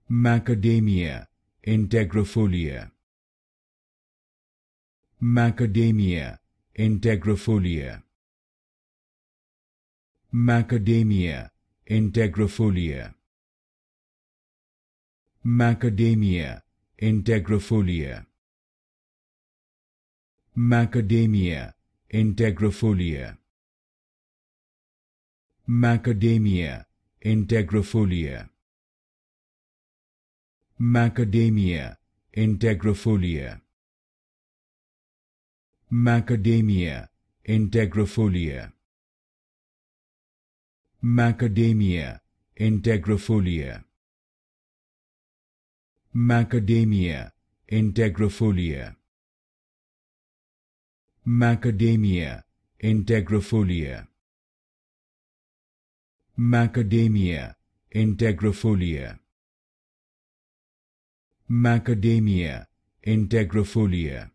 Macadamia Integrifolia. Macadamia Integrifolia. Macadamia Integrifolia. Macadamia Integrifolia. Macadamia Integrifolia. Macadamia Integrifolia. Macadamia Integrifolia. Macadamia Integrifolia. Macadamia Integrifolia. Macadamia Integrifolia. Macadamia Integrifolia. Macadamia Integrifolia. Macadamia Integrifolia.